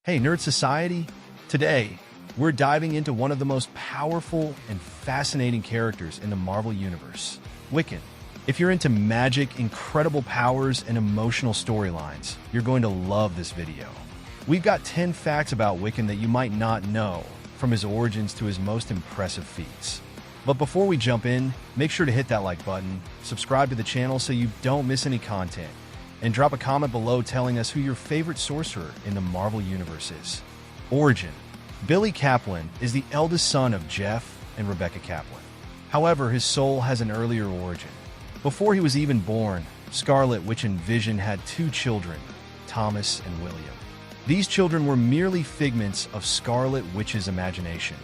Hey, Nerd Society! Today, we're diving into one of the most powerful and fascinating characters in the Marvel Universe, Wiccan. If you're into magic, incredible powers, and emotional storylines, you're going to love this video. We've got 10 facts about Wiccan that you might not know, from his origins to his most impressive feats. But before we jump in, make sure to hit that like button, subscribe to the channel so you don't miss any content, and drop a comment below telling us who your favorite sorcerer in the Marvel Universe is. Origin. Billy Kaplan is the eldest son of Jeff and Rebecca Kaplan. However, his soul has an earlier origin. Before he was even born, Scarlet Witch and Vision had two children, Thomas and William. These children were merely figments of Scarlet Witch's imagination,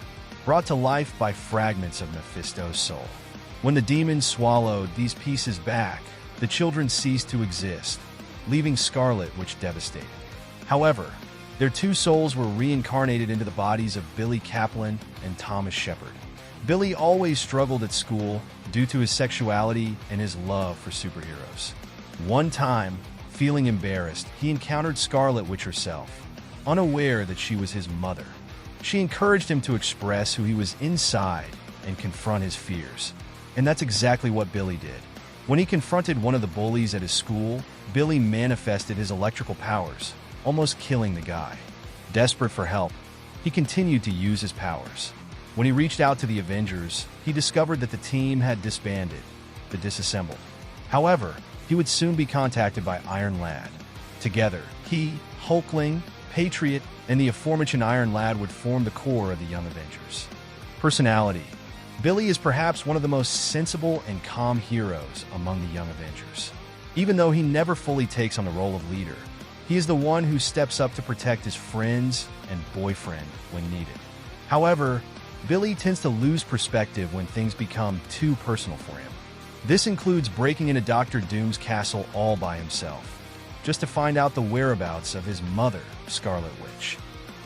brought to life by fragments of Mephisto's soul. When the demon swallowed these pieces back, the children ceased to exist, leaving Scarlet Witch devastated. However, their two souls were reincarnated into the bodies of Billy Kaplan and Thomas Shepard. Billy always struggled at school due to his sexuality and his love for superheroes. One time, feeling embarrassed, he encountered Scarlet Witch herself, unaware that she was his mother. She encouraged him to express who he was inside and confront his fears. And that's exactly what Billy did. When he confronted one of the bullies at his school, Billy manifested his electrical powers, almost killing the guy. Desperate for help, he continued to use his powers. When he reached out to the Avengers, he discovered that the team had disassembled. However, he would soon be contacted by Iron Lad. Together, he, Hulkling, Patriot, and the aforementioned Iron Lad would form the core of the Young Avengers. Personality. Billy is perhaps one of the most sensible and calm heroes among the Young Avengers. Even though he never fully takes on the role of leader, he is the one who steps up to protect his friends and boyfriend when needed. However, Billy tends to lose perspective when things become too personal for him. This includes breaking into Dr. Doom's castle all by himself, just to find out the whereabouts of his mother, Scarlet Witch.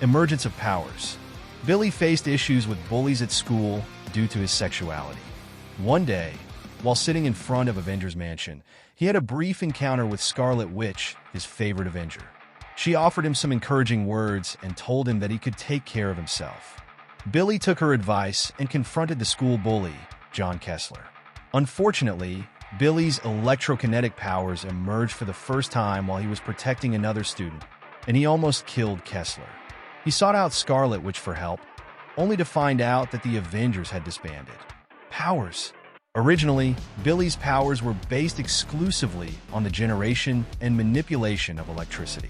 Emergence of powers. Billy faced issues with bullies at school due to his sexuality. One day, while sitting in front of Avengers Mansion, he had a brief encounter with Scarlet Witch, his favorite Avenger. She offered him some encouraging words and told him that he could take care of himself. Billy took her advice and confronted the school bully, John Kessler. Unfortunately, Billy's electrokinetic powers emerged for the first time while he was protecting another student, and he almost killed Kessler. He sought out Scarlet Witch for help, only to find out that the Avengers had disbanded. Powers. Originally, Billy's powers were based exclusively on the generation and manipulation of electricity.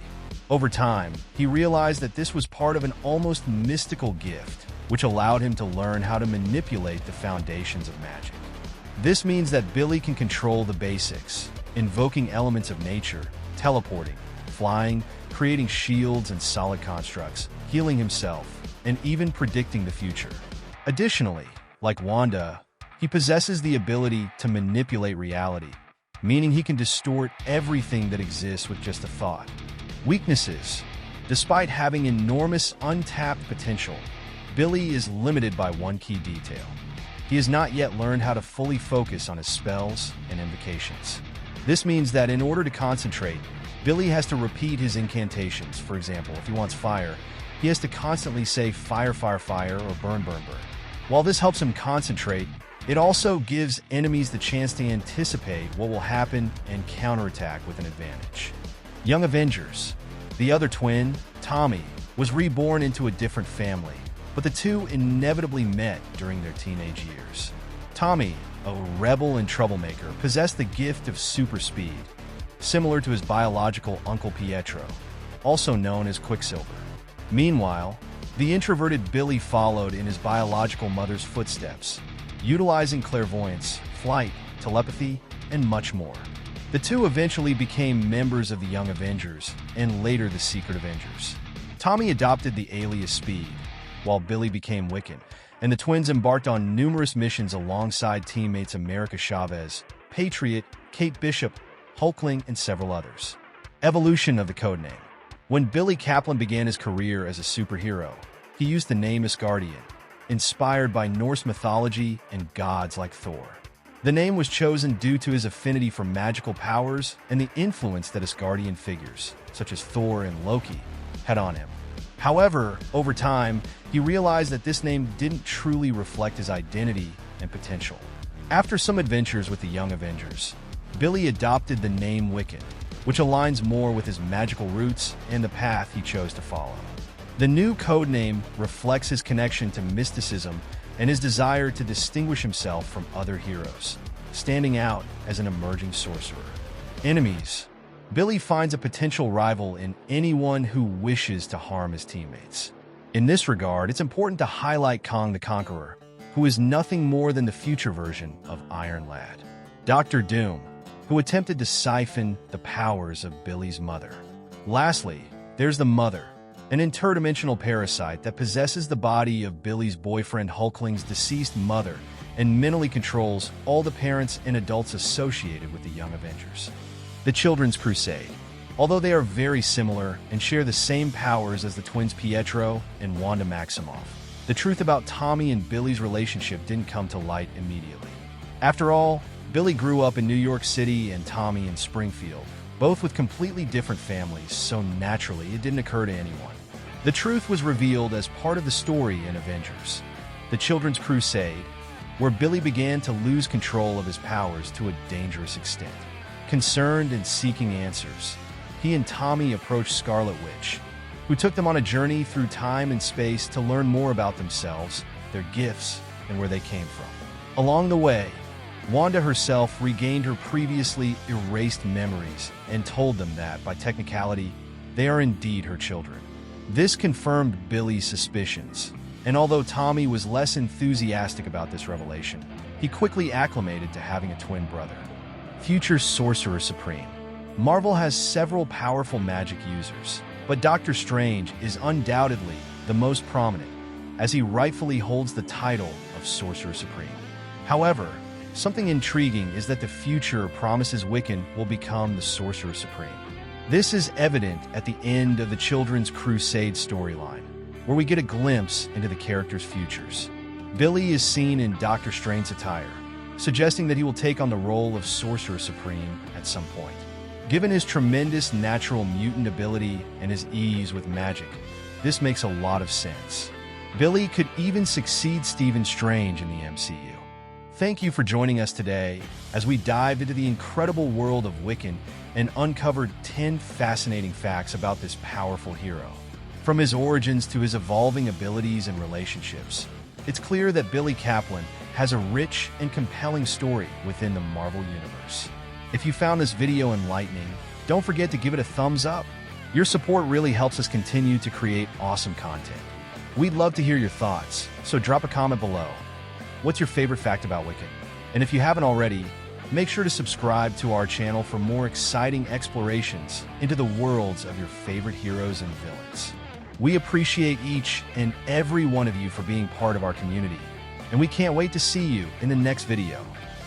Over time, he realized that this was part of an almost mystical gift, which allowed him to learn how to manipulate the foundations of magic. This means that Billy can control the basics, invoking elements of nature, teleporting, flying, creating shields and solid constructs, healing himself, and even predicting the future. Additionally, like Wanda, he possesses the ability to manipulate reality, meaning he can distort everything that exists with just a thought. Weaknesses. Despite having enormous untapped potential, Billy is limited by one key detail. He has not yet learned how to fully focus on his spells and invocations. This means that in order to concentrate, Billy has to repeat his incantations. For example, if he wants fire, he has to constantly say fire, fire, fire, or burn, burn, burn. While this helps him concentrate, it also gives enemies the chance to anticipate what will happen and counterattack with an advantage. Young Avengers. The other twin, Tommy, was reborn into a different family, but the two inevitably met during their teenage years. Tommy, a rebel and troublemaker, possessed the gift of super speed, similar to his biological uncle Pietro, also known as Quicksilver. Meanwhile, the introverted Billy followed in his biological mother's footsteps, utilizing clairvoyance, flight, telepathy, and much more. The two eventually became members of the Young Avengers, and later the Secret Avengers. Tommy adopted the alias Speed, while Billy became Wiccan, and the twins embarked on numerous missions alongside teammates America Chavez, Patriot, Kate Bishop, Hulkling, and several others. Evolution of the codename. When Billy Kaplan began his career as a superhero, he used the name Asgardian, inspired by Norse mythology and gods like Thor. The name was chosen due to his affinity for magical powers and the influence that Asgardian figures, such as Thor and Loki, had on him. However, over time, he realized that this name didn't truly reflect his identity and potential. After some adventures with the Young Avengers, Billy adopted the name Wiccan, which aligns more with his magical roots and the path he chose to follow. The new codename reflects his connection to mysticism and his desire to distinguish himself from other heroes, standing out as an emerging sorcerer. Enemies. Billy finds a potential rival in anyone who wishes to harm his teammates. In this regard, it's important to highlight Kong the Conqueror, who is nothing more than the future version of Iron Lad. Dr. Doom, who attempted to siphon the powers of Billy's mother. Lastly, there's the Mother, an interdimensional parasite that possesses the body of Billy's boyfriend Hulkling's deceased mother and mentally controls all the parents and adults associated with the Young Avengers. The Children's Crusade. Although they are very similar and share the same powers as the twins Pietro and Wanda Maximoff, the truth about Tommy and Billy's relationship didn't come to light immediately. After all, Billy grew up in New York City and Tommy in Springfield, both with completely different families, so naturally it didn't occur to anyone. The truth was revealed as part of the story in Avengers, The Children's Crusade, where Billy began to lose control of his powers to a dangerous extent. Concerned and seeking answers, he and Tommy approached Scarlet Witch, who took them on a journey through time and space to learn more about themselves, their gifts, and where they came from. Along the way, Wanda herself regained her previously erased memories and told them that, by technicality, they are indeed her children. This confirmed Billy's suspicions, and although Tommy was less enthusiastic about this revelation, he quickly acclimated to having a twin brother. Future Sorcerer Supreme. Marvel has several powerful magic users, but Doctor Strange is undoubtedly the most prominent, as he rightfully holds the title of Sorcerer Supreme. However, something intriguing is that the future promises Wiccan will become the Sorcerer Supreme. This is evident at the end of the Children's Crusade storyline, where we get a glimpse into the character's futures. Billy is seen in Doctor Strange's attire, suggesting that he will take on the role of Sorcerer Supreme at some point. Given his tremendous natural mutant ability and his ease with magic, this makes a lot of sense. Billy could even succeed Stephen Strange in the MCU. Thank you for joining us today as we dived into the incredible world of Wiccan and uncovered 10 fascinating facts about this powerful hero. From his origins to his evolving abilities and relationships, it's clear that Billy Kaplan has a rich and compelling story within the Marvel Universe. If you found this video enlightening, don't forget to give it a thumbs up. Your support really helps us continue to create awesome content. We'd love to hear your thoughts, so drop a comment below. What's your favorite fact about Wiccan? And if you haven't already, make sure to subscribe to our channel for more exciting explorations into the worlds of your favorite heroes and villains. We appreciate each and every one of you for being part of our community, and we can't wait to see you in the next video.